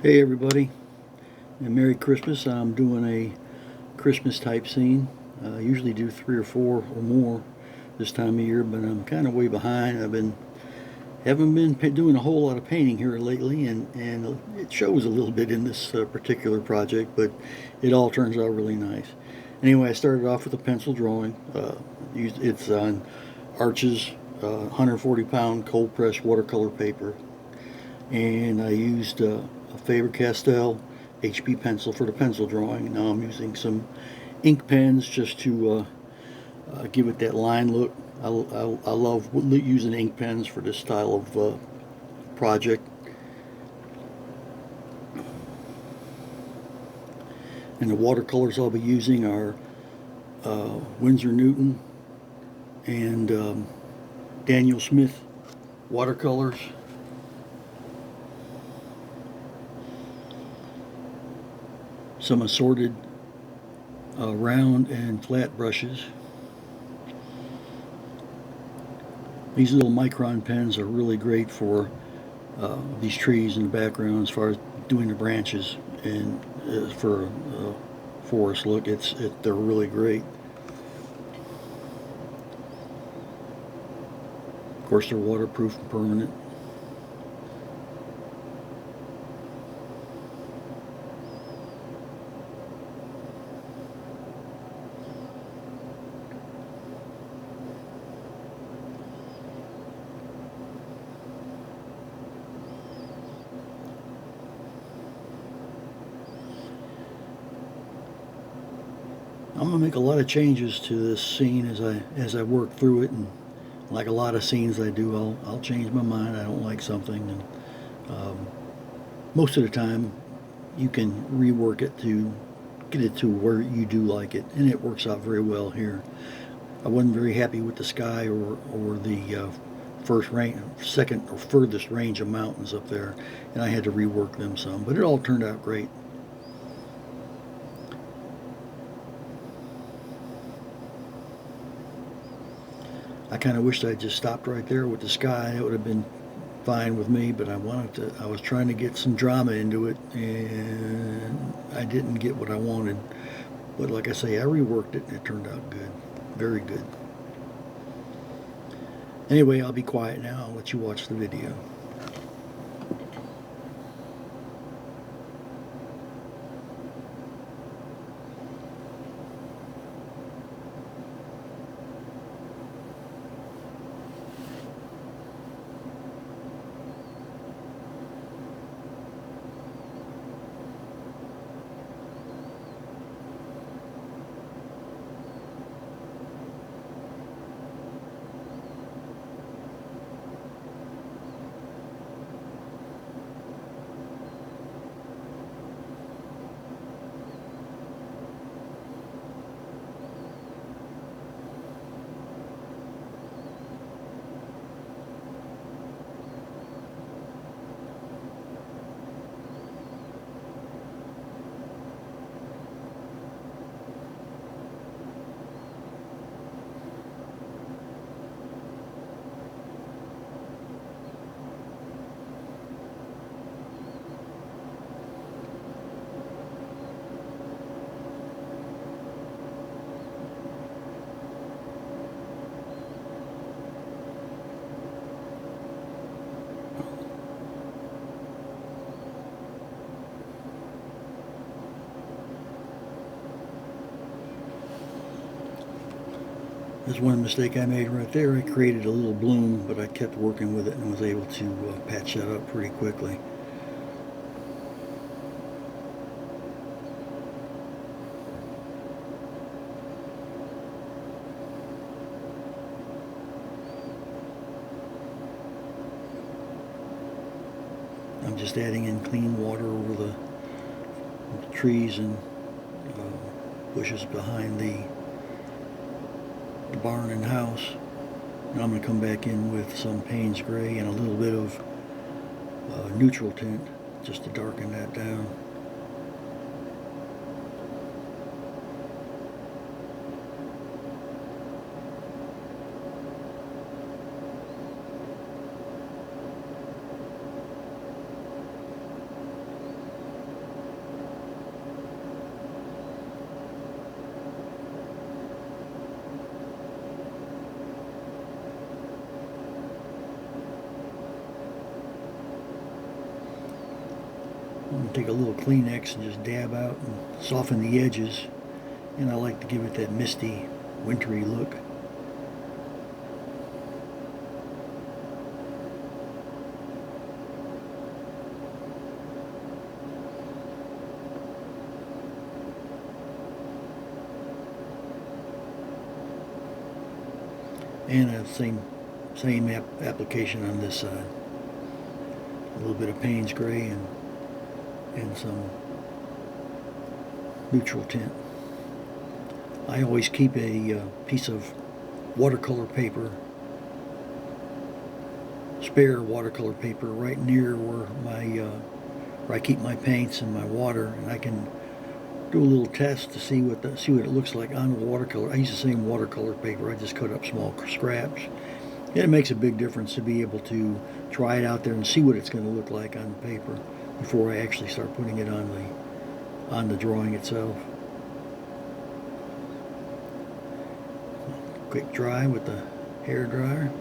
Hey everybody, and Merry Christmas. I'm doing a Christmas type scene. I usually do three or four or more this time of year, but I'm kind of way behind. Haven't been doing a whole lot of painting here lately, and it shows a little bit in this particular project, but it all turns out really nice. Anyway, I started off with a pencil drawing. It's on Arches 140-pound cold press watercolor paper, and I used a Faber-Castell HB pencil for the pencil drawing. Now I'm using some ink pens just to give it that line look. I love using ink pens for this style of project. And the watercolors I'll be using are Winsor Newton and Daniel Smith watercolors. Some assorted round and flat brushes. These little Micron pens are really great for these trees in the background as far as doing the branches, and for a forest look, they're really great. Of course, they're waterproof and permanent. I'm gonna make a lot of changes to this scene as I work through it, and like a lot of scenes I do, I'll change my mind. I don't like something, and most of the time you can rework it to get it to where you do like it, and it works out very well here. I wasn't very happy with the sky or the second or furthest range of mountains up there, and I had to rework them some, but it all turned out great. I kind of wished I'd just stopped right there with the sky. It would have been fine with me, but I was trying to get some drama into it, and I didn't get what I wanted. But like I say, I reworked it, and it turned out good. Very good. Anyway, I'll be quiet now. I'll let you watch the video. There's one mistake I made right there. I created a little bloom, but I kept working with it and was able to patch that up pretty quickly. I'm just adding in clean water over the trees and bushes behind the barn and house. And I'm going to come back in with some Payne's Gray and a little bit of neutral tint just to darken that down. I'm going to take a little Kleenex and just dab out and soften the edges. And I like to give it that misty, wintry look. And the same application on this side. A little bit of Payne's gray and some neutral tint. I always keep a piece of watercolor paper, spare watercolor paper, right near where I keep my paints and my water, and I can do a little test to see what it looks like on the watercolor. I use the same watercolor paper. I just cut up small scraps. And it makes a big difference to be able to try it out there and see what it's going to look like on the paper before I actually start putting it on the drawing itself. Quick dry with the hair dryer.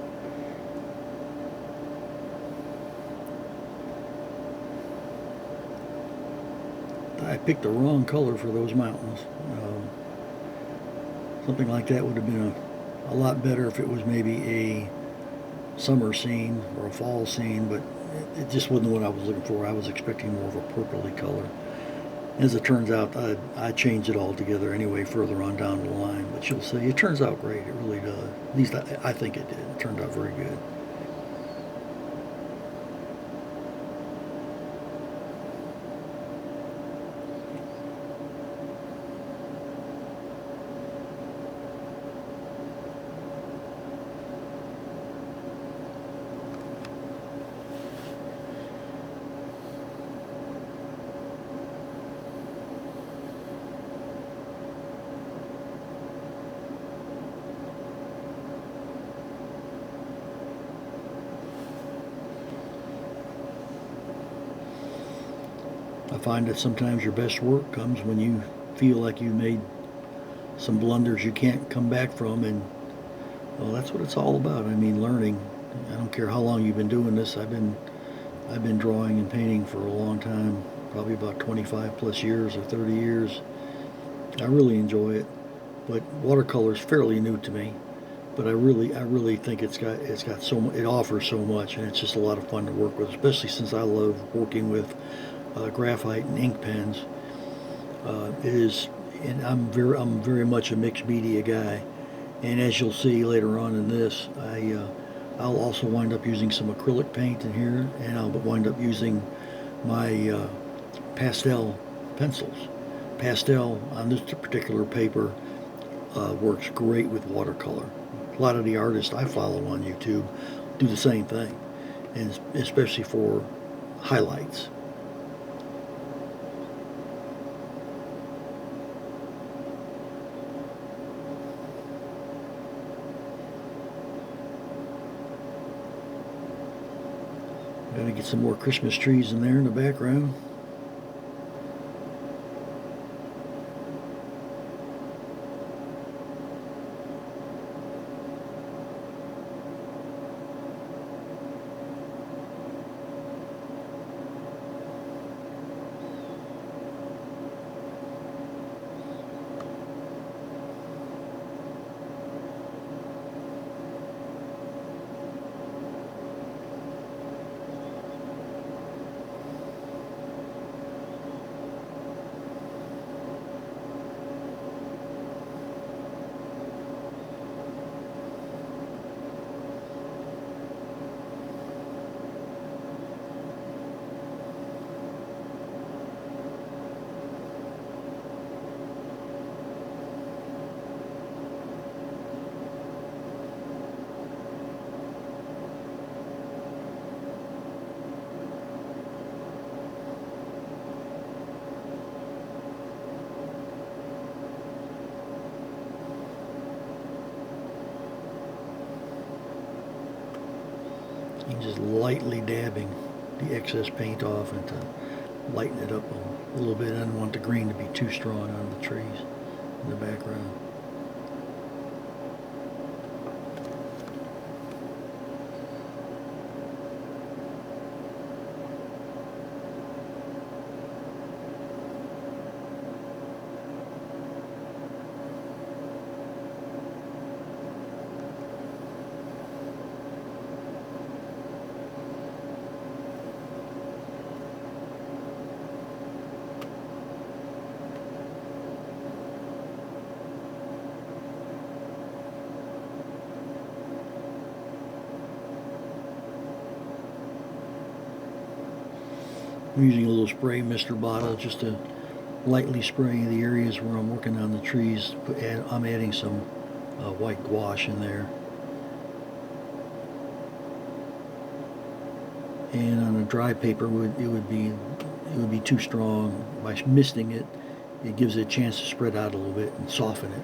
I picked the wrong color for those mountains. Something like that would have been a lot better if it was maybe a summer scene or a fall scene, but it just wasn't what I was looking for. I was expecting more of a purpley color. As it turns out, I changed it all together anyway further on down the line, but you'll see it turns out great. It really does. At least I think it did. It turned out very good. I find that sometimes your best work comes when you feel like you made some blunders you can't come back from, and well, that's what it's all about. I mean, learning. I don't care how long you've been doing this. I've been drawing and painting for a long time, probably about 25 plus years or 30 years. I really enjoy it, but watercolor is fairly new to me. But I really think it's got so much. It offers so much, and it's just a lot of fun to work with, especially since I love working with graphite and ink pens. It is, and I'm very much a mixed media guy. And as you'll see later on in this, I'll also wind up using some acrylic paint in here, and I'll wind up using my pastel pencils. Pastel on this particular paper works great with watercolor. A lot of the artists I follow on YouTube do the same thing, and especially for highlights. Gotta get some more Christmas trees in there in the background. And just lightly dabbing the excess paint off and to lighten it up a little bit. I don't want the green to be too strong on the trees in the background. I'm using a little spray mister bottle just to lightly spray the areas where I'm working on the trees. I'm adding some white gouache in there. And on a dry paper, it would be too strong. By misting it, it gives it a chance to spread out a little bit and soften it.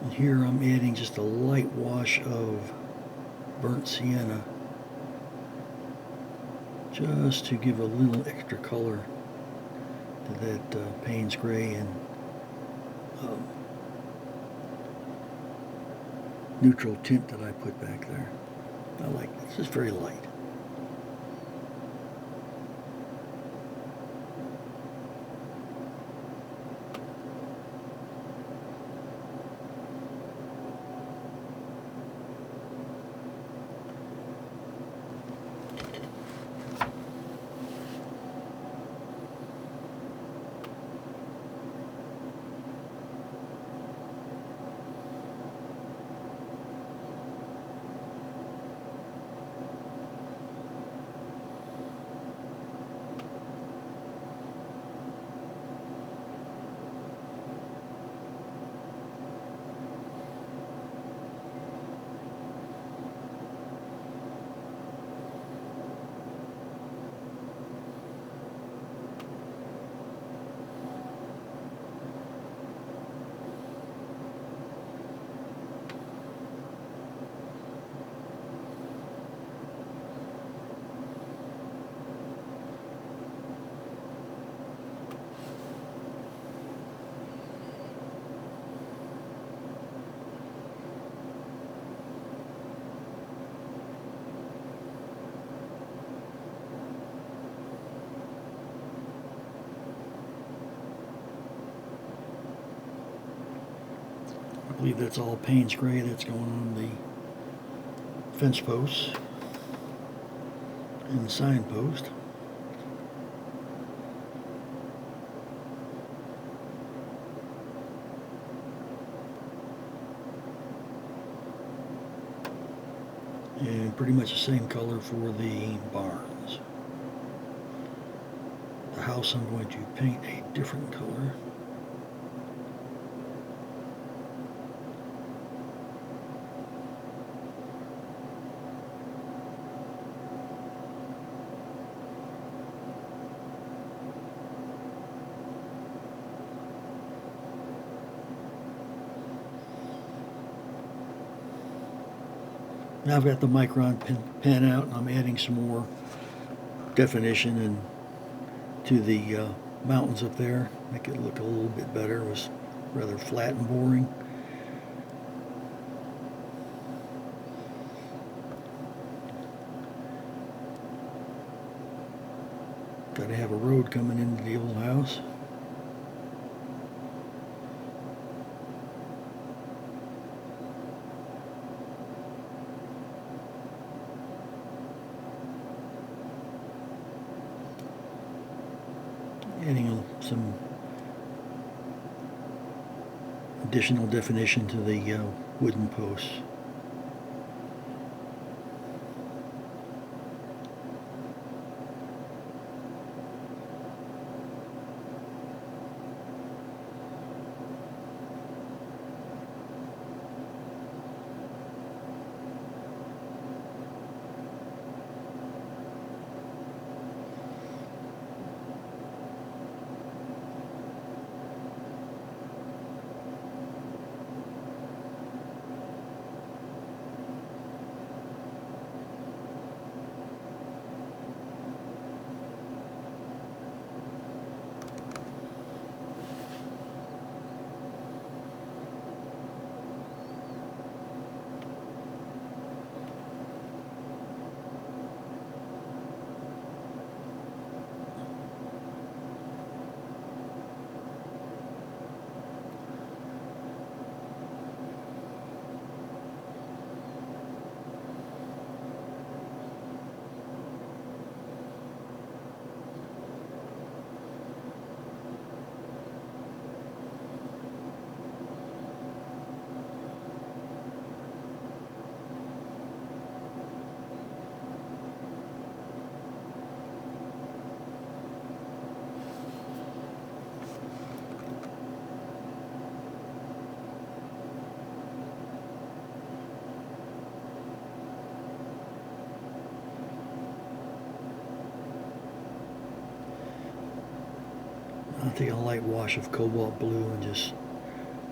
And here I'm adding just a light wash of burnt sienna, just to give a little extra color to that Payne's gray and neutral tint that I put back there. I like it. It's just very light. I believe that's all Payne's gray that's going on the fence posts and the signpost. And pretty much the same color for the barns. The house I'm going to paint a different color. Now I've got the Micron pen out, and I'm adding some more definition and to the mountains up there, make it look a little bit better. It was rather flat and boring. Got to have a road coming into the old house. Adding some additional definition to the wooden posts. I'll take a light wash of cobalt blue and just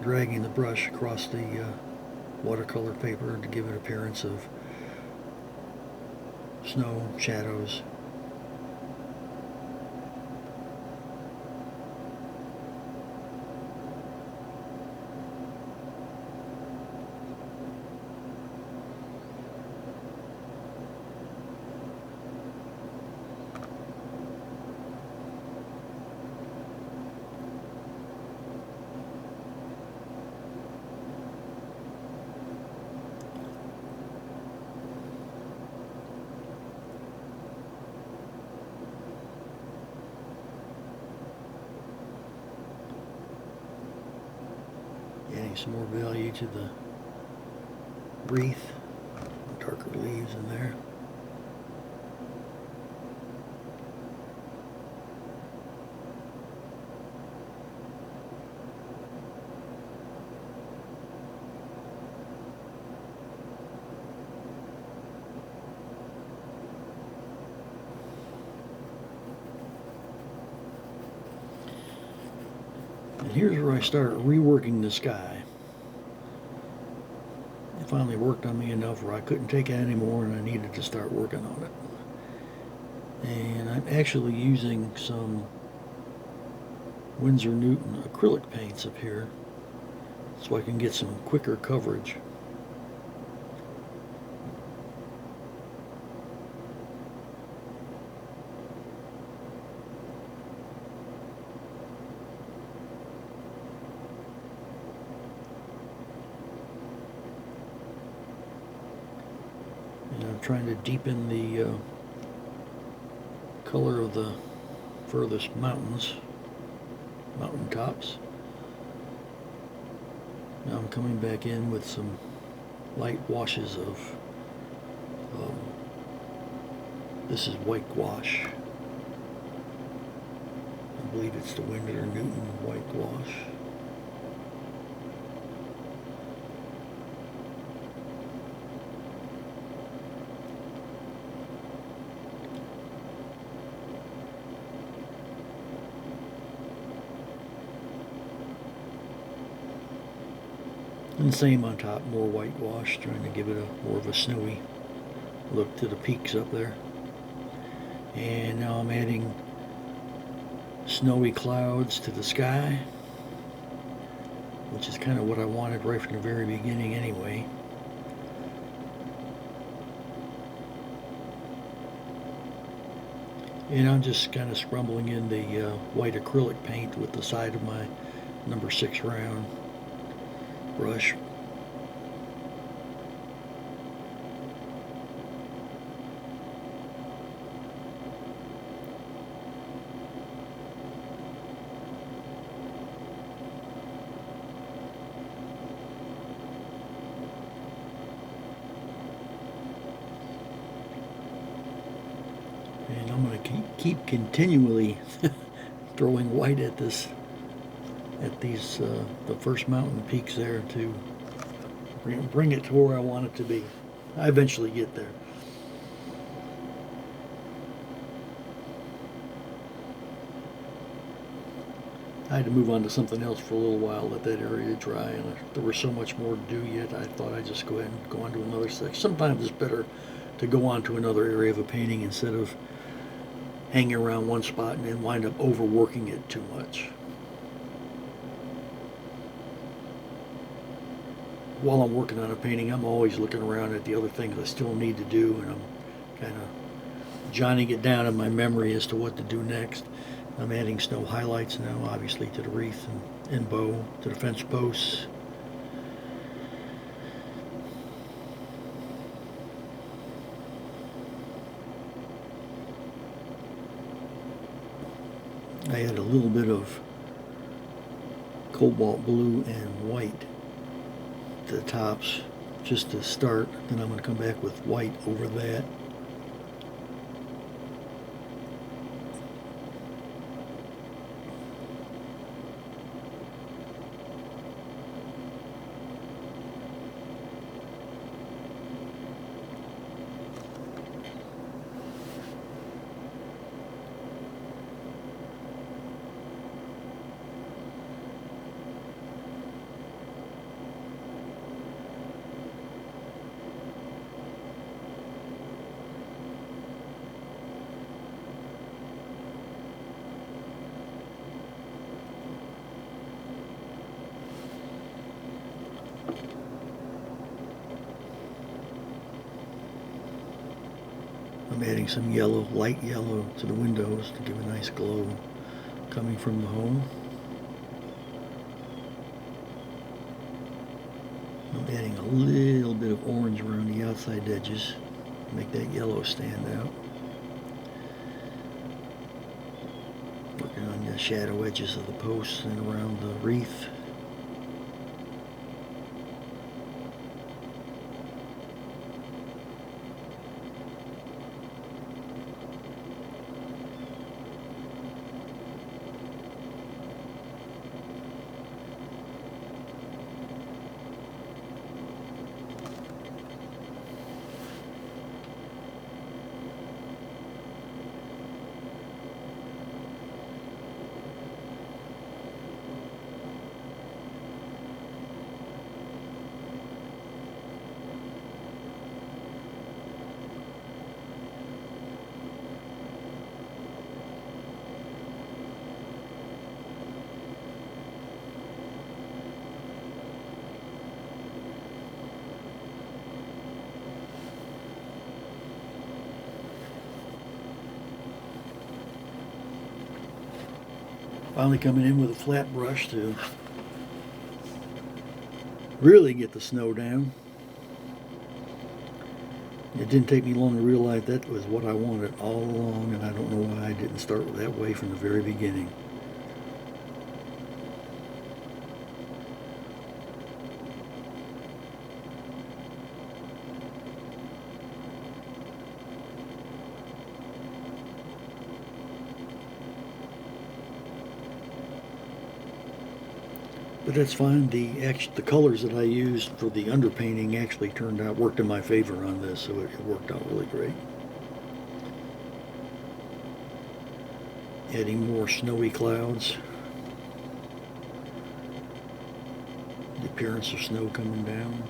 dragging the brush across the watercolor paper to give it appearance of snow, shadows. Adding some more value to the wreath, darker leaves in there. And here's where I start reworking the sky. It finally worked on me enough where I couldn't take it anymore and I needed to start working on it. And I'm actually using some Winsor Newton acrylic paints up here so I can get some quicker coverage. And I'm trying to deepen the color of the furthest mountain tops. Now I'm coming back in with some light washes of this is white gouache. I believe it's the Winsor Newton white gouache. And same on top, more white gouache, trying to give it a more of a snowy look to the peaks up there. And now I'm adding snowy clouds to the sky, which is kind of what I wanted right from the very beginning anyway. And I'm just kind of scrumbling in the white acrylic paint with the side of my number 6 round brush. keep continually throwing white at this, at these the first mountain peaks there to bring it to where I want it to be. I eventually get there. I had to move on to something else for a little while, let that area dry, and there was so much more to do yet. I thought I'd just go ahead and go on to another section. Sometimes it's better to go on to another area of a painting instead of hanging around one spot and then wind up overworking it too much. While I'm working on a painting, I'm always looking around at the other things I still need to do, and I'm kind of jotting it down in my memory as to what to do next. I'm adding snow highlights now, obviously, to the wreath and bow, to the fence posts. I add a little bit of cobalt blue and white to the tops just to start. Then I'm going to come back with white over that. I'm adding some yellow, light yellow, to the windows to give a nice glow coming from the home. I'm adding a little bit of orange around the outside edges to make that yellow stand out. Working on the shadow edges of the posts and around the wreath. Finally coming in with a flat brush to really get the snow down. It didn't take me long to realize that was what I wanted all along, and I don't know why I didn't start that way from the very beginning. But that's fine. The colors that I used for the underpainting actually worked in my favor on this, so it worked out really great. Adding more snowy clouds. The appearance of snow coming down.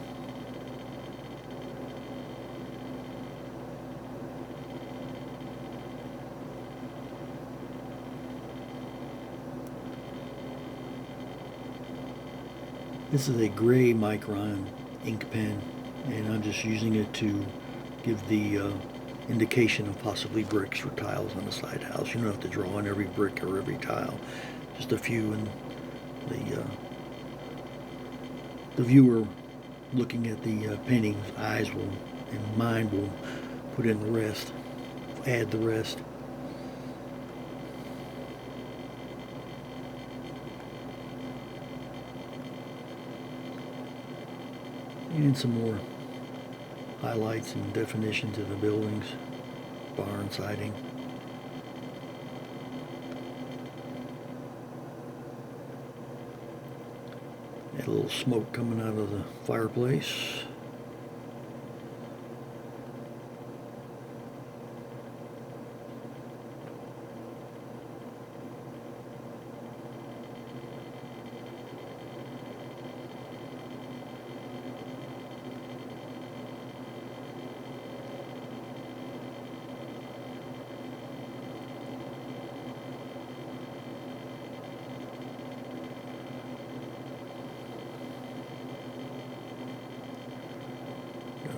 This is a gray Micron ink pen, and I'm just using it to give the indication of possibly bricks or tiles on the side house. You don't have to draw on every brick or every tile, just a few, and the viewer looking at the painting's eyes and mind will put in the rest, add the rest. And some more highlights and definition to the buildings, barn siding. Get a little smoke coming out of the fireplace.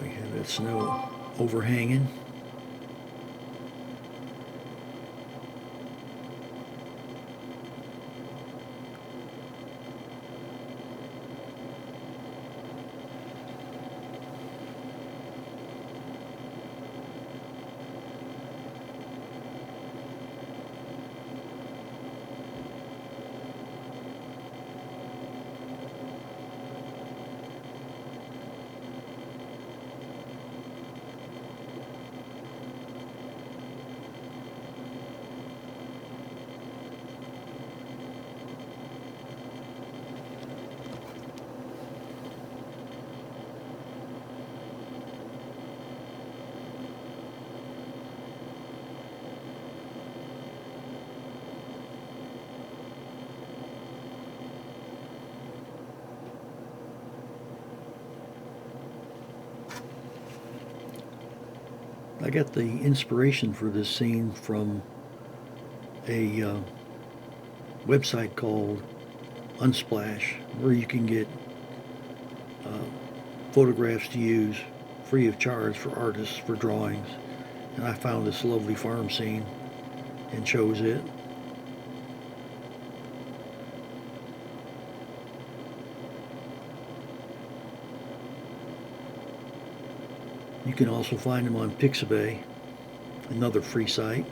We have that snow overhanging. I got the inspiration for this scene from a website called Unsplash, where you can get photographs to use free of charge for artists for drawings. And I found this lovely farm scene and chose it. You can also find them on Pixabay, another free site.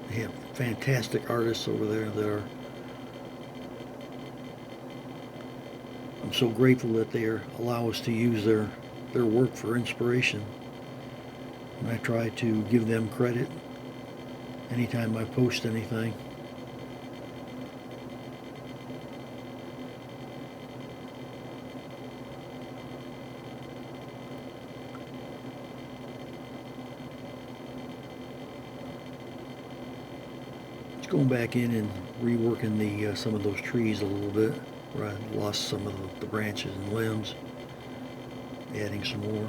They have fantastic artists over there that are, I'm so grateful that they allow us to use their work for inspiration. And I try to give them credit anytime I post anything. Going back in and reworking some of those trees a little bit where I lost some of the branches and limbs, adding some more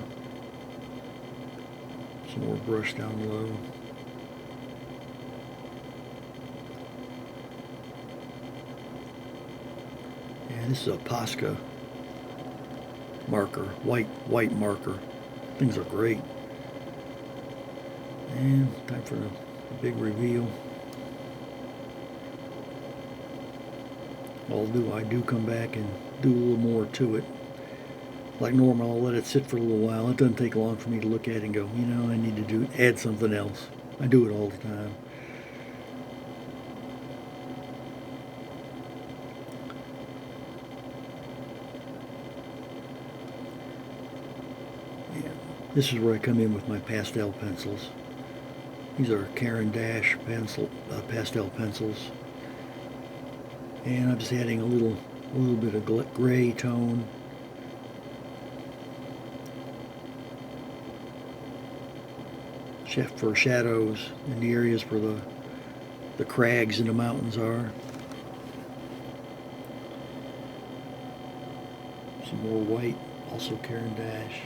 brush down low. And this is a Posca marker, white marker. Things are great. And time for the big reveal. I do come back and do a little more to it. Like normal, I'll let it sit for a little while. It doesn't take long for me to look at it and go, you know, I need to add something else. I do it all the time. Yeah. This is where I come in with my pastel pencils. These are Caran D'Ache pastel pencils. And I'm just adding a little bit of gray tone. For shadows in the areas where the crags and the mountains are. Some more white, also Caran D'Ache.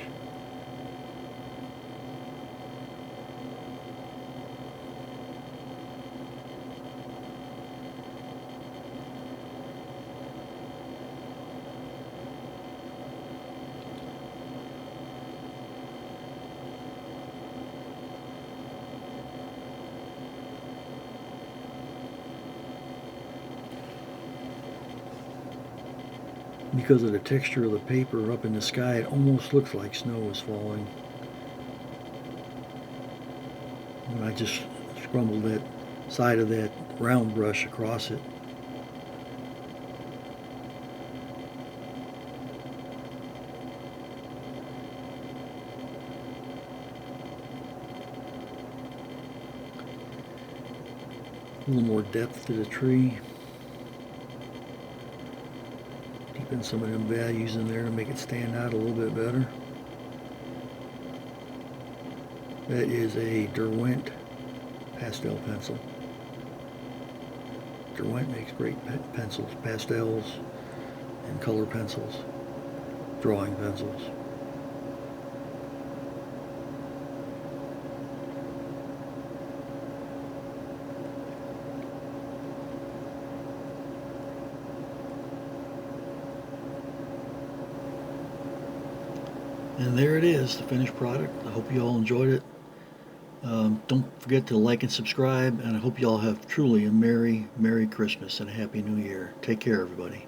Because of the texture of the paper up in the sky, it almost looks like snow is falling. When I just scrumbled that side of that round brush across it. A little more depth to the tree. Putting some of them values in there to make it stand out a little bit better. That is a Derwent pastel pencil. Derwent makes great pencils, pastels, and color pencils, drawing pencils. And there it is, the finished product. I hope you all enjoyed it. Don't forget to like and subscribe, and I hope you all have truly a Merry Christmas and a Happy New Year. Take care, everybody.